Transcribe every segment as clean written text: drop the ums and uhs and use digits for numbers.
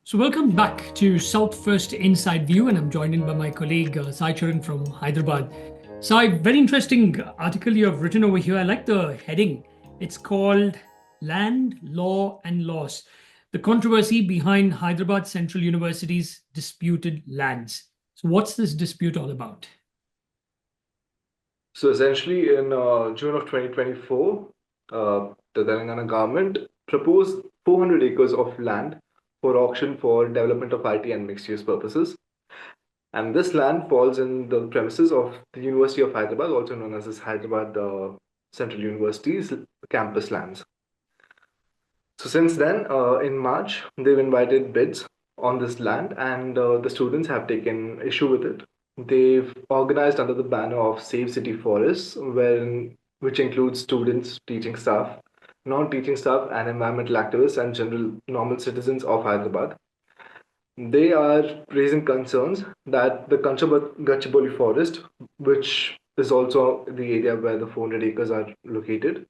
So, welcome back to South First Inside View, and I'm joined in by my colleague Sai Charan from Hyderabad. Sai, very interesting article you have written over here. I like the heading. It's called Land, Law, and Laws: The Controversy Behind Hyderabad Central University's Disputed Lands. So, what's this dispute all about? So essentially, in June of 2024, the Telangana government proposed 400 acres of land for auction for development of IT and mixed-use purposes. And this land falls in the premises of the University of Hyderabad, also known as this Hyderabad Central University's campus lands. So since then, in March, they've invited bids on this land, and the students have taken issue with it. They've organized under the banner of Save City Forests, which includes students, teaching staff, non-teaching staff, and environmental activists and general normal citizens of Hyderabad. They are raising concerns that the Gachibowli forest, which is also the area where the 400 acres are located,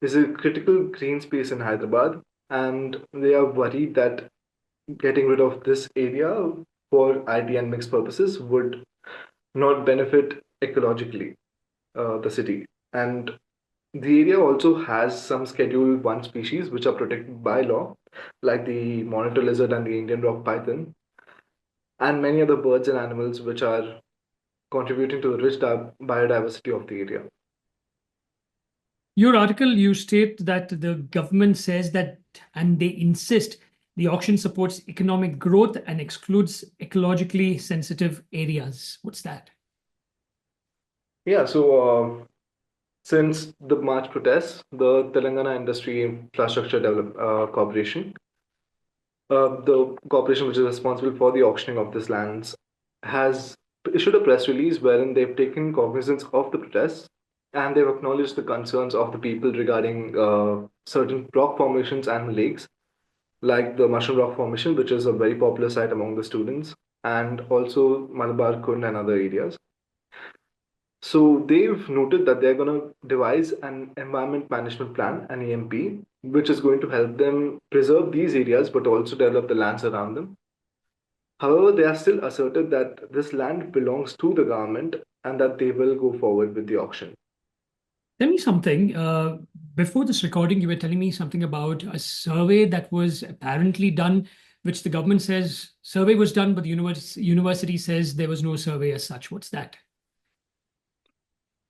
is a critical green space in Hyderabad, and they are worried that getting rid of this area for IT and mixed purposes would not benefit ecologically the city. And the area also has some Schedule 1 species which are protected by law, like the monitor lizard and the Indian rock python, and many other birds and animals which are contributing to the rich biodiversity of the area. Your article, you state that the government says that, and they insist, the auction supports economic growth and excludes ecologically sensitive areas. What's that? Yeah, so since the March protests, the Telangana Industry Infrastructure Corporation, the corporation which is responsible for the auctioning of these lands, has issued a press release wherein they've taken cognizance of the protests and they've acknowledged the concerns of the people regarding certain rock formations and lakes, like the Mushroom Rock Formation, which is a very popular site among the students, and also Malabar Kund and other areas. So they've noted that they're going to devise an environment management plan, an EMP, which is going to help them preserve these areas but also develop the lands around them. However, they are still asserted that this land belongs to the government and that they will go forward with the auction. Tell me something. Before this recording, you were telling me something about a survey that was apparently done, which the government says survey was done, but the university says there was no survey as such. What's that?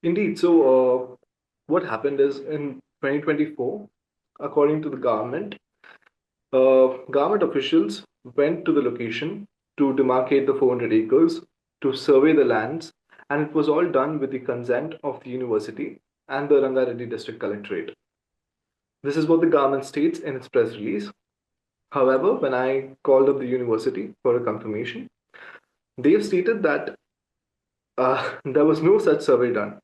Indeed, so what happened is in 2024, according to the government officials went to the location to demarcate the 400 acres, to survey the lands, and it was all done with the consent of the university and the Rangareddy District Collectorate. This is what the government states in its press release. However, when I called up the university for a confirmation, they have stated that there was no such survey done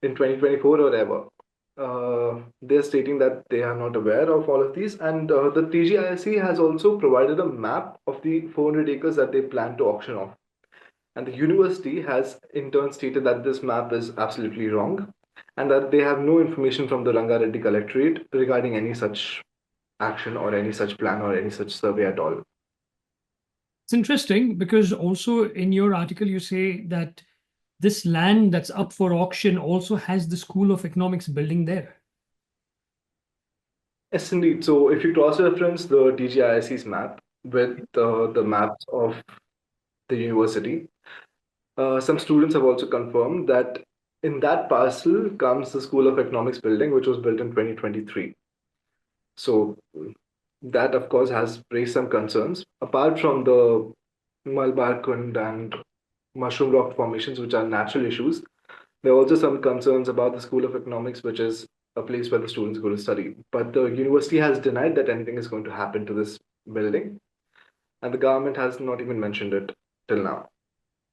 in 2024 or ever. They're stating that they are not aware of all of these, and the TGISC has also provided a map of the 400 acres that they plan to auction off. And the university has in turn stated that this map is absolutely wrong and that they have no information from the Rangareddy Collectorate regarding any such action or any such plan or any such survey at all. It's interesting because also in your article, you say that this land that's up for auction also has the School of Economics building there. Yes, indeed. So if you cross-reference the TGISC's map with the maps of the university, some students have also confirmed that in that parcel comes the School of Economics building, which was built in 2023. So that, of course, has raised some concerns. Apart from the Malabar Kund and Mushroom Rock formations, which are natural issues, there are also some concerns about the School of Economics, which is a place where the students go to study. But the university has denied that anything is going to happen to this building, and the government has not even mentioned it till now.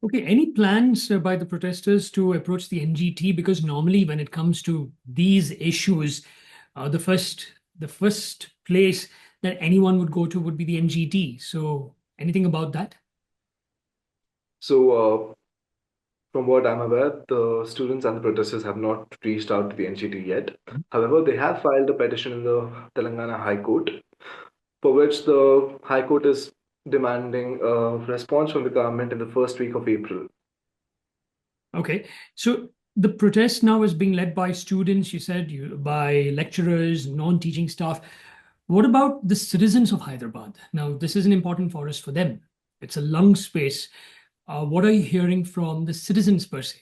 Okay, any plans by the protesters to approach the NGT? Because normally when it comes to these issues, the first place that anyone would go to would be the NGT. So anything about that? So, from what I'm aware, the students and the protesters have not reached out to the NGT yet. However, they have filed a petition in the Telangana High Court for which the High Court is demanding a response from the government in the first week of April. Okay. So the protest now is being led by students, you said, by lecturers, non-teaching staff. What about the citizens of Hyderabad? Now, this is an important forest for them. It's a lung space. What are you hearing from the citizens per se?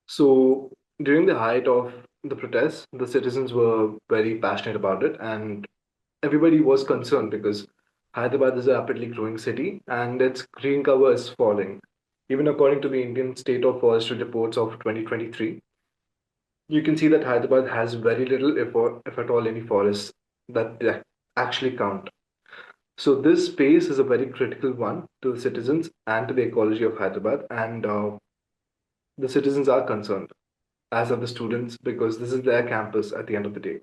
So during the height of the protests, the citizens were very passionate about it, and everybody was concerned because Hyderabad is a rapidly growing city and its green cover is falling. Even according to the Indian State of Forestry reports of 2023, you can see that Hyderabad has very little, if at all, any forests that actually count. So this space is a very critical one to the citizens and to the ecology of Hyderabad, and the citizens are concerned, as are the students, because this is their campus at the end of the day.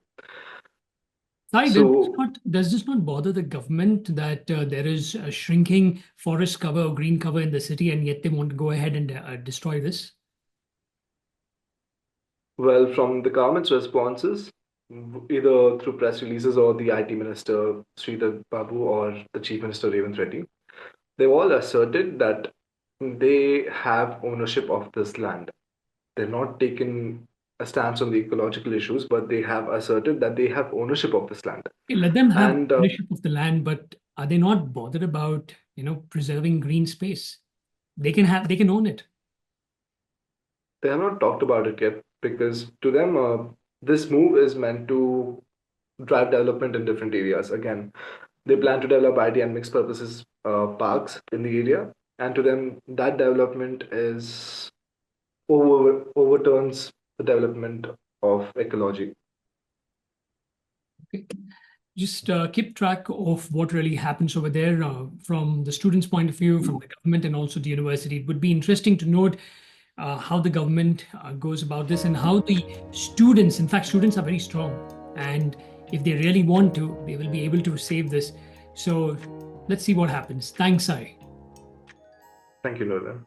Sai, So, does this not bother the government that there is a shrinking forest cover or green cover in the city, and yet they want to go ahead and destroy this? well, from the government's responses, either through press releases or the IT Minister Sridhar Babu or the Chief Minister Revanth Reddy, they've all asserted that they have ownership of this land. They've not taken a stance on the ecological issues, but they have asserted that they have ownership of this land. Okay, let them have And ownership of the land, but are they not bothered about, preserving green space? They can own it. they have not talked about it yet because to them, this move is meant to drive development in different areas. Again, they plan to develop ID and mixed purposes parks in the area, and to them, that development is overturns the development of ecology. Okay. Just keep track of what really happens over there from the students' point of view, from the government, and also the university. It would be interesting to note how the government goes about this and how the students, in fact, students are very strong. And if they really want to, they will be able to save this. So let's see what happens. Thanks, Sai. Thank you, Nolan.